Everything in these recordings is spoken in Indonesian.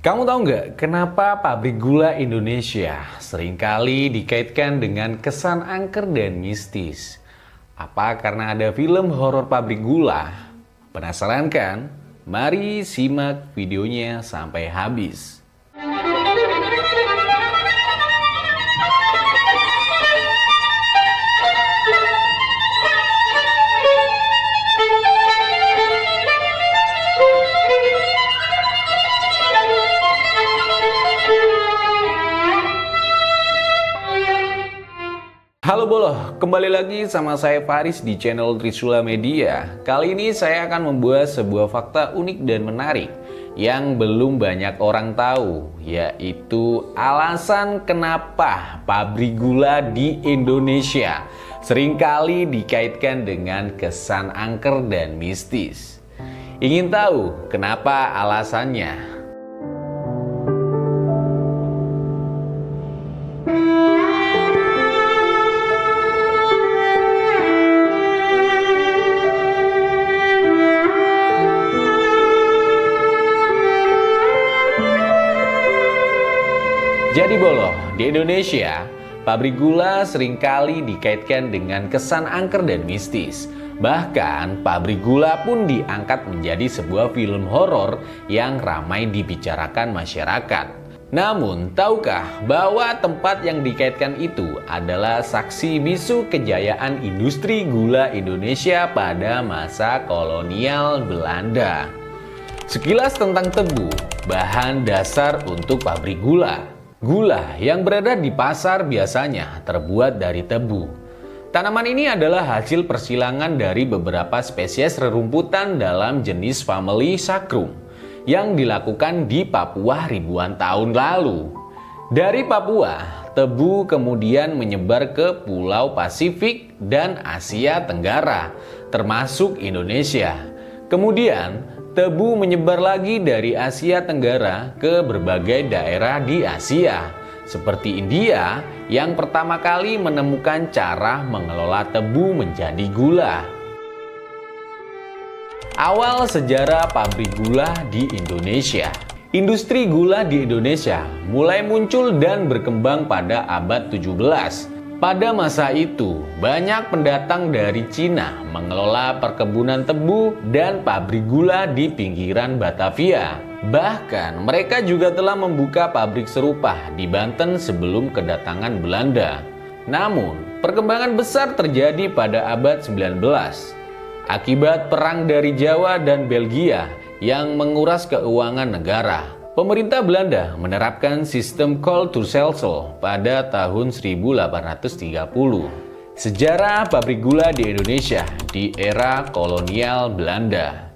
Kamu tahu nggak kenapa pabrik gula Indonesia seringkali dikaitkan dengan kesan angker dan mistis? Apa karena ada film horor pabrik gula? Penasaran kan? Mari simak videonya sampai habis. Halo Boloh, kembali lagi sama saya Faris di channel Trisula Media. Kali ini saya akan membuat sebuah fakta unik dan menarik yang belum banyak orang tahu, yaitu alasan kenapa pabrik gula di Indonesia seringkali dikaitkan dengan kesan angker dan mistis. Ingin tahu kenapa alasannya? Jadi Boloh, di Indonesia, pabrik gula seringkali dikaitkan dengan kesan angker dan mistis. Bahkan, pabrik gula pun diangkat menjadi sebuah film horor yang ramai dibicarakan masyarakat. Namun, tahukah bahwa tempat yang dikaitkan itu adalah saksi bisu kejayaan industri gula Indonesia pada masa kolonial Belanda? Sekilas tentang tebu, bahan dasar untuk pabrik gula. Gula yang berada di pasar biasanya terbuat dari tebu. Tanaman ini adalah hasil persilangan dari beberapa spesies rerumputan dalam jenis famili Saccharum yang dilakukan di Papua ribuan tahun lalu. Dari Papua, tebu kemudian menyebar ke Pulau Pasifik dan Asia Tenggara, termasuk Indonesia. Kemudian, tebu menyebar lagi dari Asia Tenggara ke berbagai daerah di Asia, seperti India yang pertama kali menemukan cara mengelola tebu menjadi gula. Awal sejarah pabrik gula di Indonesia. Industri gula di Indonesia mulai muncul dan berkembang pada abad 17. Pada masa itu, banyak pendatang dari Cina mengelola perkebunan tebu dan pabrik gula di pinggiran Batavia. Bahkan, mereka juga telah membuka pabrik serupa di Banten sebelum kedatangan Belanda. Namun, perkembangan besar terjadi pada abad 19. Akibat perang dari Jawa dan Belgia yang menguras keuangan negara. Pemerintah Belanda menerapkan sistem Kulturstelsel pada tahun 1830. Sejarah pabrik gula di Indonesia di era kolonial Belanda.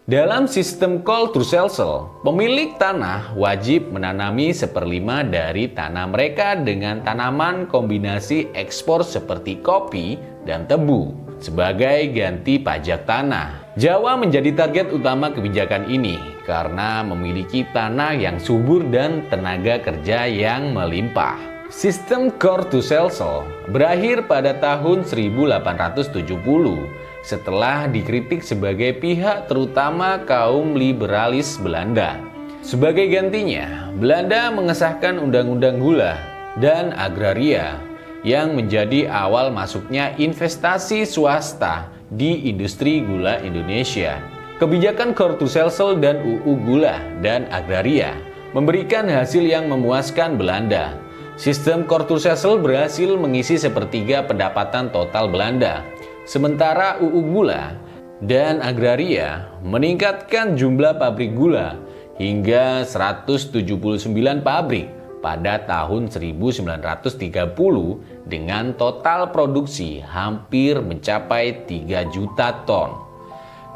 Dalam sistem Kulturstelsel, pemilik tanah wajib menanami 1/5 dari tanah mereka dengan tanaman kombinasi ekspor seperti kopi dan tebu sebagai ganti pajak tanah. Jawa menjadi target utama kebijakan ini karena memiliki tanah yang subur dan tenaga kerja yang melimpah. Sistem Kulturstelsel berakhir pada tahun 1870 setelah dikritik sebagai pihak terutama kaum liberalis Belanda. Sebagai gantinya, Belanda mengesahkan Undang-Undang Gula dan Agraria yang menjadi awal masuknya investasi swasta di industri gula Indonesia. Kebijakan Kulturstelsel dan UU Gula dan Agraria memberikan hasil yang memuaskan Belanda. Sistem Kulturstelsel berhasil mengisi 1/3 pendapatan total Belanda, sementara UU Gula dan Agraria meningkatkan jumlah pabrik gula hingga 179 pabrik pada tahun 1930 dengan total produksi hampir mencapai 3 juta ton.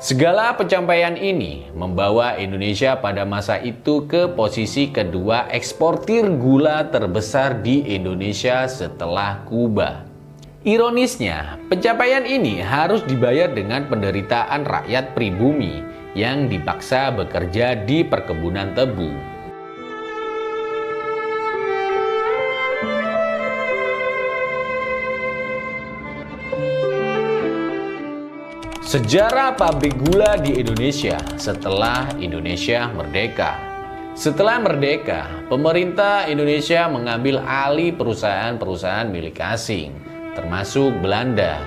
Segala pencapaian ini membawa Indonesia pada masa itu ke posisi kedua eksportir gula terbesar di Indonesia setelah Kuba. Ironisnya, pencapaian ini harus dibayar dengan penderitaan rakyat pribumi yang dipaksa bekerja di perkebunan tebu. Sejarah pabrik gula di Indonesia setelah Indonesia merdeka. Setelah merdeka, pemerintah Indonesia mengambil alih perusahaan-perusahaan milik asing, termasuk Belanda,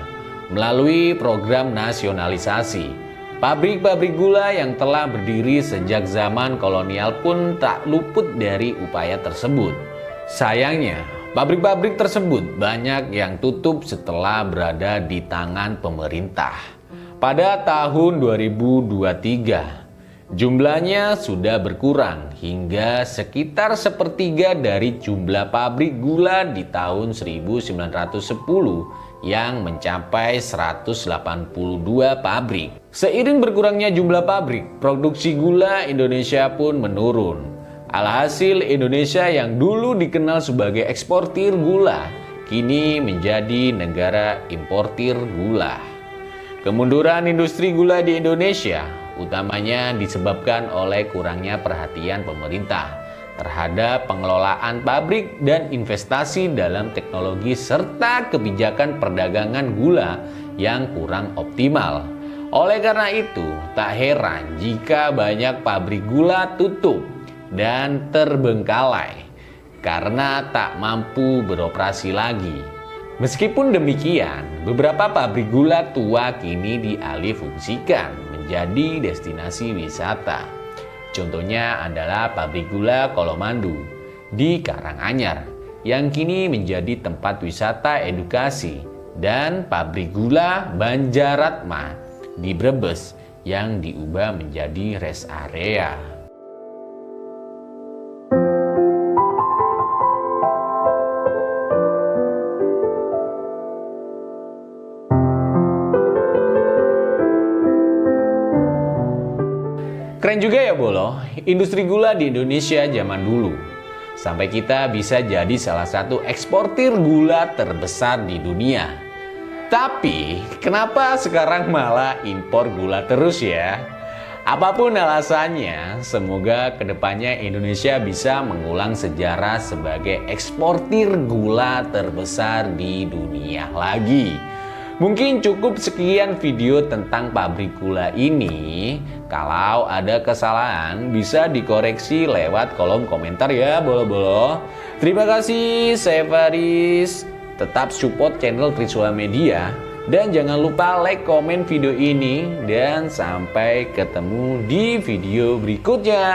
melalui program nasionalisasi. Pabrik-pabrik gula yang telah berdiri sejak zaman kolonial pun tak luput dari upaya tersebut. Sayangnya, pabrik-pabrik tersebut banyak yang tutup setelah berada di tangan pemerintah. Pada tahun 2023, jumlahnya sudah berkurang hingga sekitar sepertiga dari jumlah pabrik gula di tahun 1910 yang mencapai 182 pabrik. Seiring berkurangnya jumlah pabrik, produksi gula Indonesia pun menurun. Alhasil Indonesia yang dulu dikenal sebagai eksportir gula, kini menjadi negara importir gula. Kemunduran industri gula di Indonesia utamanya disebabkan oleh kurangnya perhatian pemerintah terhadap pengelolaan pabrik dan investasi dalam teknologi serta kebijakan perdagangan gula yang kurang optimal. Oleh karena itu, tak heran jika banyak pabrik gula tutup dan terbengkalai karena tak mampu beroperasi lagi. Meskipun demikian, beberapa pabrik gula tua kini dialihfungsikan menjadi destinasi wisata. Contohnya adalah pabrik gula Kolomandu di Karanganyar yang kini menjadi tempat wisata edukasi dan pabrik gula Banjaratma di Brebes yang diubah menjadi rest area. Keren juga ya Bolo, industri gula di Indonesia zaman dulu. Sampai kita bisa jadi salah satu eksportir gula terbesar di dunia. Tapi, kenapa sekarang malah impor gula terus ya? Apapun alasannya, semoga kedepannya Indonesia bisa mengulang sejarah sebagai eksportir gula terbesar di dunia lagi. Mungkin cukup sekian video tentang pabrik gula ini. Kalau ada kesalahan bisa dikoreksi lewat kolom komentar ya bolo-bolo. Terima kasih, saya Faris. Tetap support channel Trisula Media. Dan jangan lupa like, komen video ini. Dan sampai ketemu di video berikutnya.